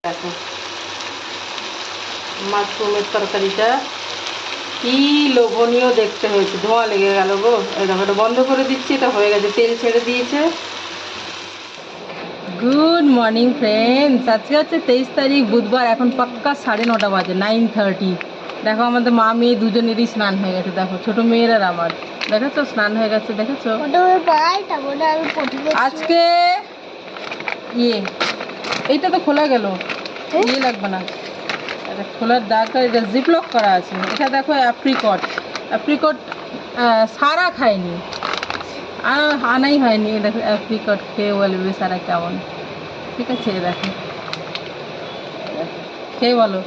দেখো মাশরুমের তরকারিটা কি লোভনীয় দেখতে হয়েছে। ধোঁয়া লেগে গেল গো। এই দেখো, এটা বন্ধ করে দিচ্ছি। এটা হয়ে গেছে, তেল ছেড়ে দিয়েছে। গুড মর্নিং ফ্রেন্ডস, আজকে হচ্ছে 23 তারিখ বুধবার। এখন পাক্কা 9:30 বাজে, 9:30। দেখো আমাদের মা মেয়ে দুজনেরই স্নান হয়ে গেছে। দেখো ছোট মেয়ের আর আমার, দেখেছো স্নান হয়ে গেছে, দেখেছো। আজকে এইটা তো খোলা গেল, লাগবে না। এটা খোলার দরকার। এটা জিপলক করা আছে। এটা দেখো অ্যাপ্রিকট। সারা খায়নি, আর আনাই হয়নি। দেখো অ্যাপ্রিকট খেয়ে বলবে সারা কেমন। ঠিক আছে, দেখো খেয়ে বলো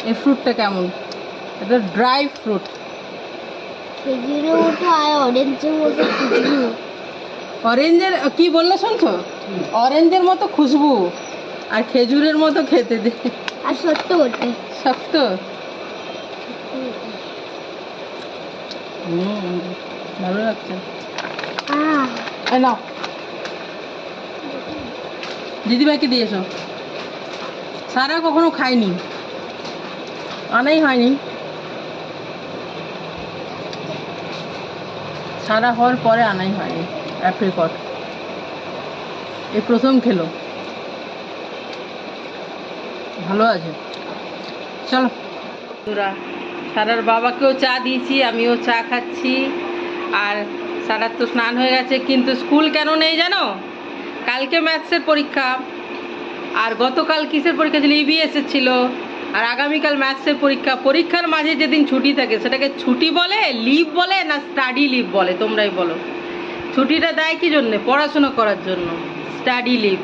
এই ফ্রুটটা কেমন। এটা ড্রাই ফ্রুট। অরেঞ্জের কি বললে শুনছো? অরেঞ্জের মতো খুশবু আর খেজুরের মতো খেতে দে। আর শক্ত বটে, শক্ত। ভালো লাগছে। নাও দিদিভাইকে দিয়েছো। সারা কখনো খায়নি, আনাই হয়নি। সারা হওয়ার পরে আনাই হয়নি অ্যাপ্রিকট। এই প্রথম খেলো, ভালো আছে। চলো তোরা, সারার বাবাকেও চা দিয়েছি, আমিও চা খাচ্ছি। আর সারার তো স্নান হয়ে গেছে, কিন্তু স্কুল কেন নেই জানো? কালকে ম্যাথসের পরীক্ষা, আর গতকাল কিসের পরীক্ষা ছিল? ইবিএসের ছিল। আর আগামীকাল ম্যাথসের পরীক্ষা। পরীক্ষার মাঝে যেদিন ছুটি থাকে সেটাকে ছুটি বলে, লিভ বলে, না স্টাডি লিভ বলে? তোমরাই বলো। ছুটিটা দেয় কি জন্যে? পড়াশোনা করার জন্য। Study leave.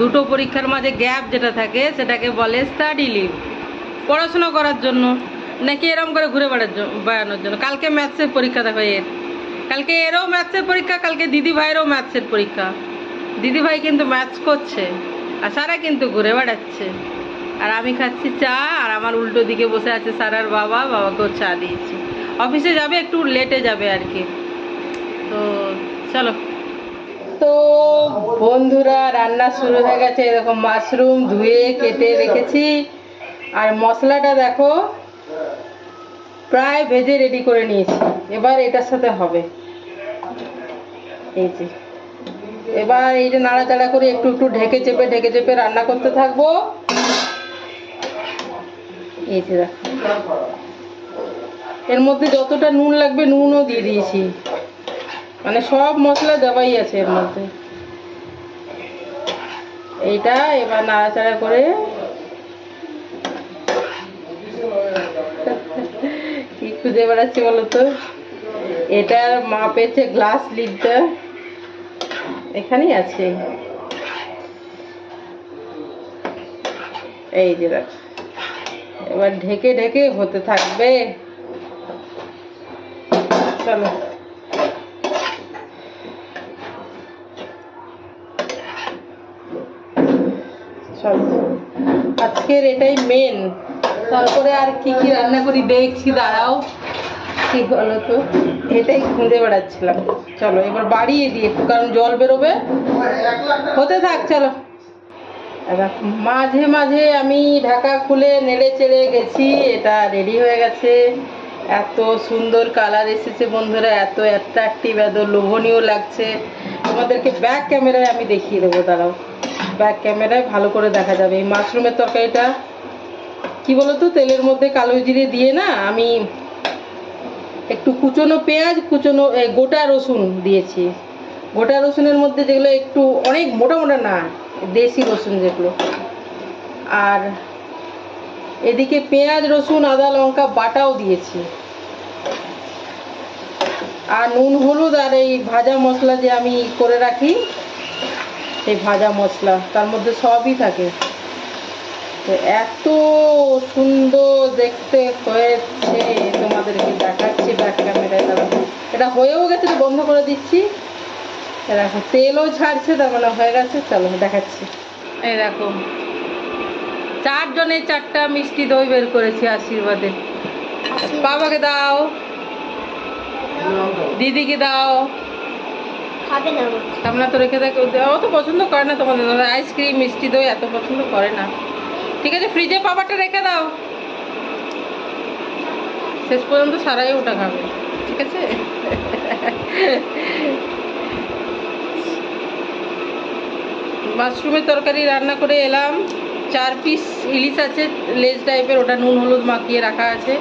দুটো পরীক্ষার মাঝে গ্যাপ যেটা থাকে সেটাকে বলে স্টাডি লিভ। পড়াশোনা করার জন্য, নাকি এরম করে ঘুরে বেড়ানোর জন্য? কালকে ম্যাথসের পরীক্ষা দেখো এর। কালকে এরও ম্যাথসের পরীক্ষা, কালকে দিদি ভাইয়েরও ম্যাথসের পরীক্ষা। দিদি ভাই কিন্তু ম্যাথস করছে, আর সারা কিন্তু ঘুরে বেড়াচ্ছে। আর আমি খাচ্ছি চা, আর আমার উল্টো দিকে বসে আছে সারার বাবা। বাবাকেও চা দিয়েছি। অফিসে যাবে, একটু লেটে যাবে আর কি। তো চলো। তো বন্ধুরা, রান্না শুরু হয়ে গেছে। এরকম মাশরুম ধুয়ে কেটে রেখেছি, আর মশলাটা দেখো প্রায় ভেজে রেডি করে নিয়েছি। এবার এটার সাথে হবে এই যে, এবার এই যে নাড়াচাড়া করে একটু একটু ঢেকে চেপে রান্না করতে থাকবো। এই যে দেখো, এর মধ্যে যতটা নুন লাগবে নুনও দিয়ে দিয়েছি, মানে সব মশলা দেওয়াই আছে এর মধ্যে। এইটা এবার নাড়াচাড়া করে কি খুঁজে বেড়াচ্ছি বলো তো। এটার মাপেছে গ্লাস লিডটা, এখানেই আছে। এই যে দেখো, এবার ঢেকে ঢেকে হতে থাকবে। চলো চলো, আজকের এটাই মেন। তারপরে আর কি কি রান্না করি দেখছি, দাঁড়াও। কি বলো তো, এটাই খুঁজে বেড়াচ্ছিলাম। চলো এবার বাড়িয়ে দিই একটু, কারণ জল বেরোবে। হতে থাক, চলো। মাঝে মাঝে আমি ঢাকা খুলে নেড়ে চেড়ে গেছি। এটা রেডি হয়ে গেছে। এত সুন্দর কালার এসেছে বন্ধুরা, এত অ্যাট্রাকটিভ, এত লোভনীয় লাগছে। তোমাদেরকে ব্যাক ক্যামেরায় আমি দেখিয়ে দেবো, দাঁড়াও। ব্যাক ক্যামেরায় ভালো করে দেখা যাবে। এই মাশরুমের তরকারিটা কি বলতো, তেলের মধ্যে কালো জিরে দিয়ে না, আমি একটু কুচনো পেঁয়াজ, কুচনো গোটা রসুন দিয়েছি। গোটা রসুনের মধ্যে যেগুলো একটু অনেক মোটা মোটা না, দেশি রসুন যেগুলো। আর এদিকে পেঁয়াজ, রসুন, আদা, লঙ্কা বাটাও দিয়েছি। আর নুন, হলুদ, আর এই ভাজা মশলা যে আমি করে রাখি, এই ভাজা মশলা তার মধ্যে সবই থাকে। তো এত সুন্দর দেখতে হয়েছে, তোমাদেরকে দেখাচ্ছি ব্যাক ক্যামেরায়। এটা হয়েও গেছে, বন্ধ করে দিচ্ছি। দেখো তেলও ছাড়ছে, তার মানে হয়ে গেছে। চলো দেখাচ্ছি। এই দেখো, 4 জনে 4টা মিষ্টি দই বের করেছি আশীর্বাদে। বাবাকে দাও, দিদিকে দাও, আমরা তো রেখে থাকি, অত পছন্দ করে না তোমাদের দাদা আইসক্রিম মিষ্টি দই এত পছন্দ করে না। ঠিক আছে ফ্রিজে পাবাটা রেখে দাও, শেষ পর্যন্ত সারাই ওটা খাবে। ঠিক আছে মাশরুমের তরকারি রান্না করে এলাম। 4 পিস ইলিশ আছে লেজ টাইপের, ওটা নুন হলুদ মাখিয়ে রাখা আছে।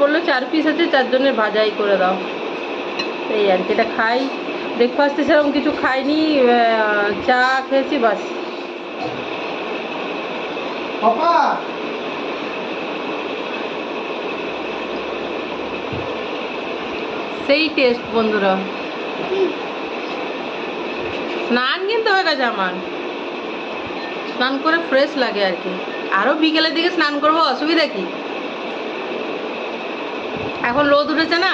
বললো 4 পিস আছে, 4 জনের ভাজাই করে দাও। এই আর কি, এটা খাই। ব্রেকফাস্টে সেরকম কিছু খাইনি, চা খেয়েছি বাস। সেই টেস্ট বন্ধুরা। স্নান কিন্তু হয়ে গেছে আমার, স্নান করে ফ্রেশ লাগে আর কি। আরও বিকেলের দিকে স্নান করবো, অসুবিধা কি? এখন রোদ উঠেছে না,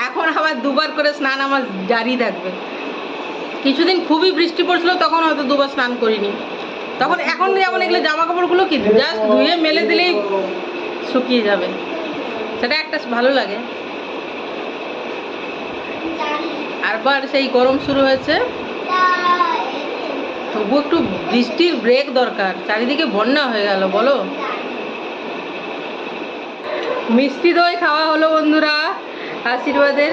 এখন আবার দুবার করে স্নান আমার জারি থাকবে। কিছুদিন খুবই বৃষ্টি পড়ছিল, তখন হয়তো দুবার স্নান করিনি। তখন এখন যেমন এগুলো জামা কাপড়গুলো কি জাস্ট ধুয়ে মেলে দিলেই শুকিয়ে যাবে, সেটা একটা ভালো লাগে। আরবার সেই গরম শুরু হয়েছে, তবু একটু বৃষ্টির ব্রেক দরকার, চারিদিকে বন্যা হয়ে গেল বলো। মিষ্টি দই খাওয়া হলো বন্ধুরা আশীর্বাদের।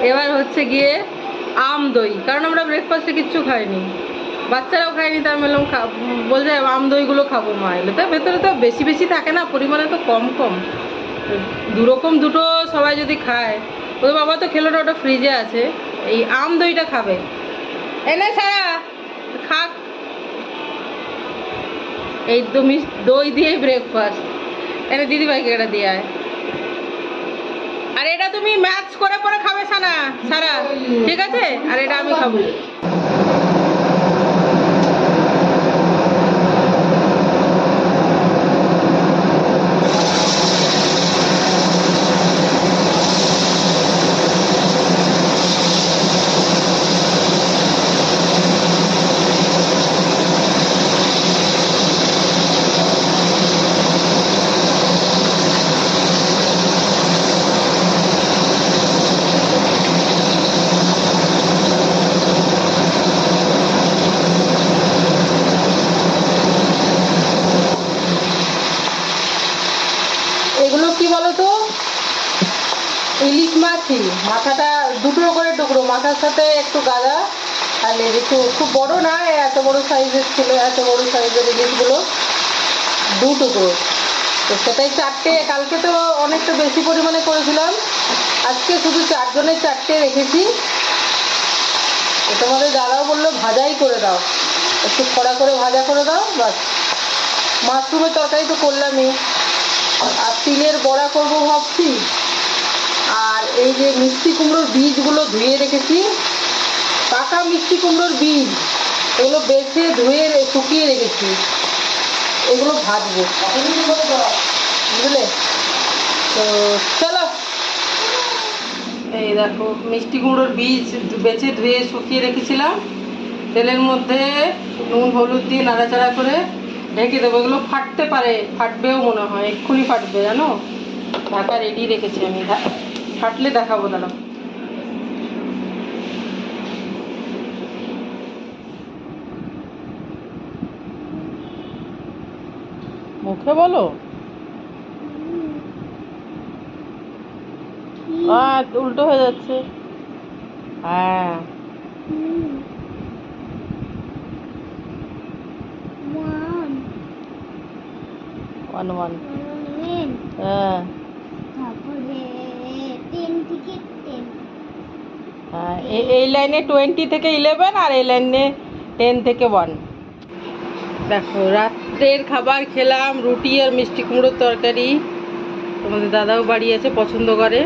এবার হচ্ছে গিয়ে আম দই, কারণ আমরা ব্রেকফাস্টে কিচ্ছু খাইনি, বাচ্চারাও খায়নি। তাই বললাম বলছে আম দইগুলো খাবো মা। এলে তো ভেতরে তো বেশি বেশি থাকে না, পরিমাণে তো কম কম, দুরকম দুটো সবাই যদি খায়। ওদের বাবা তো খেলো না, ওটা ফ্রিজে আছে। এই আম দইটা খাবে, এনে সারা খাক। এই দই দিয়ে ব্রেকফাস্ট। এনে দিদিভাইকে এটা দিয়ে আয়। আর এটা তুমি ম্যাথস করে পরে খাবে সানা সারা, ঠিক আছে? আর এটা আমি খাবো। এগুলো কি বলতো, ইলিশ মাছই, মাথাটা দুটো করে টুকরো, মাথার সাথে একটু গাদা, আর একটু খুব বড় না, এত বড় সাইজের ছিল, এত বড় সাইজের ইলিশগুলো 2 টুকরো। তো সেটাই 4টে, কালকে তো অনেকটা বেশি পরিমাণে করেছিলাম, আজকে শুধু 4 জনের 4টে রেখেছি। তোমাদের দাদাও বললো ভাজাই করে দাও, একটু খড়া করে ভাজা করে দাও বাস। মাশরুমের তরকারি তো করলামই, আর তিলের বড়া করব ভাবছি। আর এই যে মিষ্টি কুমড়োর বীজগুলো ধুয়ে রেখেছি, পাকা মিষ্টি কুমড়োর বীজ, এগুলো বেছে ধুয়ে শুকিয়ে রেখেছি, এগুলো ভাজবো, বুঝলে? তো চলো, এই দেখো মিষ্টি কুমড়োর বীজ বেছে ধুয়ে শুকিয়ে রেখেছিলাম, তেলের মধ্যে নুন হলুদ দিয়ে নাড়াচাড়া করে ঢেকে দেবো। এগুলো ফাটতে পারে, ফাটবেও মনে হয়, এক্ষুনি ফাটবে জানো। ঢাকা রেডি রেখেছি আমি, ফাটলে দেখাবো দাঁড়া। মুখে বলো, উল্টো হয়ে যাচ্ছে। হ্যাঁ ওয়ান ওয়ান, হ্যাঁ এই লাইনে 20 থেকে 11, আর এই লাইনে 10 থেকে 1। দেখো রাত্রের খাবার খেলাম, রুটি আর মিষ্টি কুমড়োর তরকারি। তোমাদের দাদাও বাড়ি আছে, পছন্দ করে।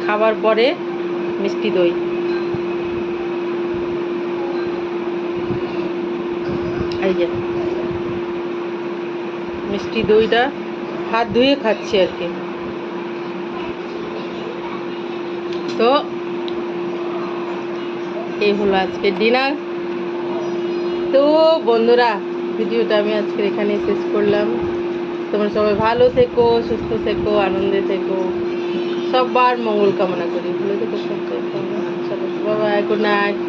খাবার পরে মিষ্টি দই। এই যে মিষ্টি দইটা হাত ধুয়ে খাচ্ছি আর কি। তো এই হলো আজকে ডিনার। তো বন্ধুরা ভিডিওটা আমি আজকে এখানে শেষ করলাম। তোমরা সবাই ভালো থেকো, সুস্থ থেকো, আনন্দে থেকো, সবার মঙ্গল কামনা করি। ভালো থেকো, সুস্থ থেকো। Bye, good night.